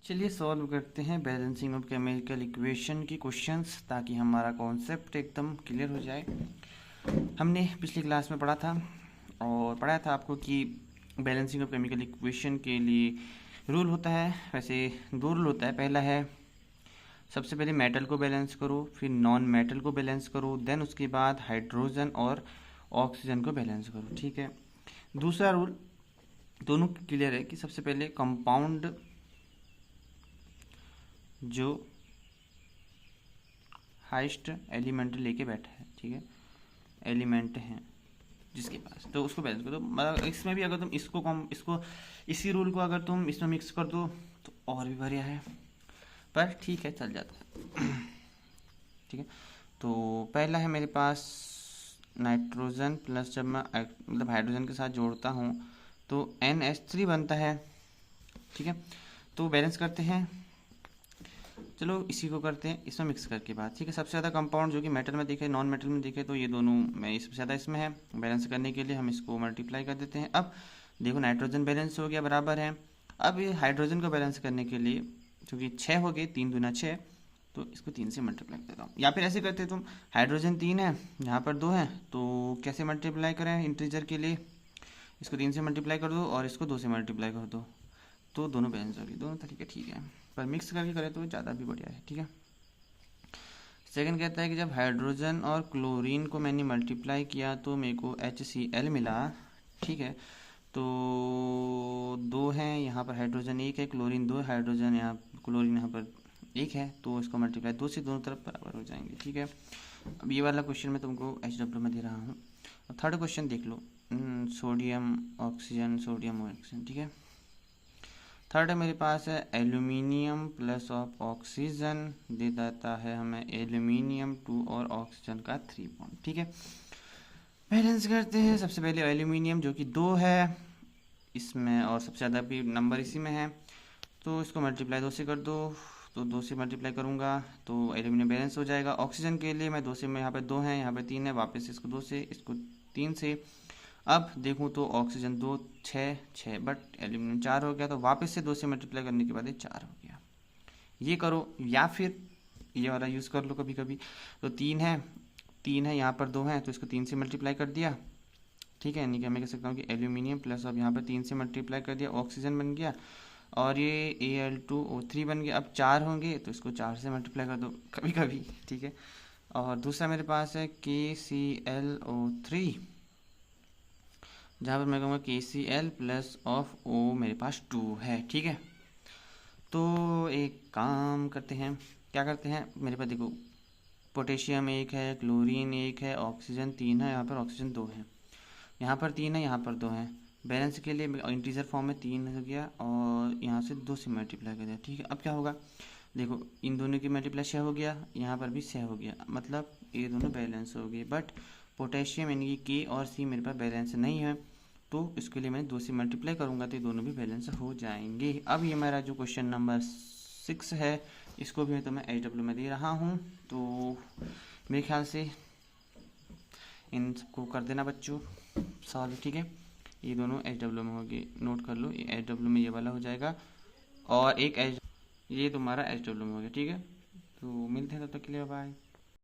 चलिए सॉल्व करते हैं बैलेंसिंग ऑफ केमिकल इक्वेशन की क्वेश्चंस, ताकि हमारा कॉन्सेप्ट एकदम क्लियर हो जाए। हमने पिछली क्लास में पढ़ा था और पढ़ाया था आपको कि बैलेंसिंग ऑफ केमिकल इक्वेशन के लिए रूल होता है। वैसे दो रूल होता है। पहला है सबसे पहले मेटल को बैलेंस करो, फिर नॉन मेटल को बैलेंस करो, देन उसके बाद हाइड्रोजन और ऑक्सीजन को बैलेंस करो। ठीक है। दूसरा रूल दोनों क्लियर है कि सबसे पहले कंपाउंड जो हाइस्ट एलिमेंट लेके बैठा है, ठीक है, एलिमेंट हैं जिसके पास, तो उसको बैलेंस कर दो। मतलब इसमें भी अगर तुम इसको इसी रूल को अगर तुम इसमें मिक्स कर दो तो और भी बढ़िया है, पर ठीक है, चल जाता है। ठीक है। तो पहला है मेरे पास नाइट्रोजन प्लस, जब मैं मतलब हाइड्रोजन के साथ जोड़ता हूँ तो NH3 बनता है। ठीक है। तो बैलेंस करते हैं। चलो इसी को करते हैं इसमें मिक्स करके बाद। ठीक है। सबसे ज़्यादा कंपाउंड जो कि मेटल में दिखे, नॉन मेटल में दिखे, तो ये दोनों में सबसे ज़्यादा इसमें है। बैलेंस करने के लिए हम इसको मल्टीप्लाई कर देते हैं। अब देखो नाइट्रोजन बैलेंस हो गया, बराबर है। अब ये हाइड्रोजन को बैलेंस करने के लिए, क्योंकि 6 हो गए, 3 दूना 6, तो इसको 3 से मल्टीप्लाई कर देता हूँ। या फिर ऐसे करते तुम, हाइड्रोजन 3 है, यहाँ पर 2 है, तो कैसे मल्टीप्लाई करें इंटीजर के लिए, इसको 3 से मल्टीप्लाई कर दो और इसको 2 से मल्टीप्लाई कर दो, तो दोनों बैलेंस होगी। दोनों तरीके ठीक है, पर मिक्स करके करें तो ज़्यादा भी बढ़िया है। ठीक है। सेकंड कहता है कि जब हाइड्रोजन और क्लोरीन को मैंने मल्टीप्लाई किया तो मेरे को HCl मिला। ठीक है। तो 2 हैं, यहाँ पर हाइड्रोजन 1 है, क्लोरीन 2, हाइड्रोजन यहाँ, क्लोरीन यहाँ पर 1 है, तो इसको मल्टीप्लाई 2 से दोनों तरफ बराबर हो जाएंगे। ठीक है। अब ये वाला क्वेश्चन मैं तुमको HW में दे रहा हूँ। अब थर्ड क्वेश्चन देख लो, सोडियम ऑक्सीजन, सोडियम ऑक्सीजन। ठीक है। थर्ड है मेरे पास है एल्यूमिनियम प्लस ऑफ ऑक्सीजन, दे देता है हमें एल्यूमिनियम 2 और ऑक्सीजन का 3 बॉन्ड। ठीक है। बैलेंस करते हैं। सबसे पहले एल्यूमिनियम जो कि 2 है इसमें, और सबसे ज़्यादा भी नंबर इसी में है, तो इसको मल्टीप्लाई 2 से कर दो, तो 2 से मल्टीप्लाई करूँगा तो एल्यूमिनियम बैलेंस हो जाएगा। ऑक्सीजन के लिए मैं 2 से, मैं यहाँ पे 2 है, यहाँ पे 3 है, वापस इसको 2 से, इसको 3 से। अब देखूँ तो ऑक्सीजन 2, 6, बट एल्यूमिनियम 4 हो गया, तो वापस से 2 से मल्टीप्लाई करने के बाद ये 4 हो गया। ये करो, या फिर ये वाला यूज़ कर लो कभी कभी। तो 3 है, यहाँ पर 2 है, तो इसको 3 से मल्टीप्लाई कर दिया। ठीक है। यानी कि मैं कह सकता हूँ कि एल्यूमिनियम प्लस, अब यहाँ पर 3 से मल्टीप्लाई कर दिया, ऑक्सीजन बन गया, और ये Al2O3 बन गया। अब 4 होंगे तो इसको 4 से मल्टीप्लाई कर दो कभी कभी। ठीक है। और दूसरा मेरे पास है KClO3, जहाँ पर मैं कहूँगा KCl प्लस ऑफ O मेरे पास 2 है। ठीक है। तो एक काम करते हैं, क्या करते हैं, मेरे पास देखो पोटेशियम 1 है, क्लोरीन 1 है, ऑक्सीजन 3 है, यहाँ पर ऑक्सीजन 2 है, यहाँ पर 3 है, यहाँ पर 2 है। बैलेंस के लिए इंटीजर फॉर्म में 3 हो गया और यहाँ से 2 से मल्टीप्लाई कर दिया। ठीक है। अब क्या होगा, देखो इन दोनों की मल्टीप्लाई 6 हो गया, यहाँ पर भी 6 हो गया, मतलब ये दोनों बैलेंस हो गए। बट पोटेशियम यानी कि K और C मेरे पास बैलेंस नहीं है, तो इसके लिए मैं 2 से मल्टीप्लाई करूँगा तो ये दोनों भी बैलेंस हो जाएंगे। अब ये मेरा जो क्वेश्चन नंबर 6 है, इसको भी मैं तुम्हें HW में दे रहा हूँ, तो मेरे ख्याल से इन सबको कर देना बच्चों सॉल्व। ठीक है। ये दोनों HW में होगी, नोट कर लो, ये HW में ये वाला हो जाएगा, और एक ये तुम्हारा HW में हो गया। ठीक है। तो मिलते हैं तब तक के लिए, बाय।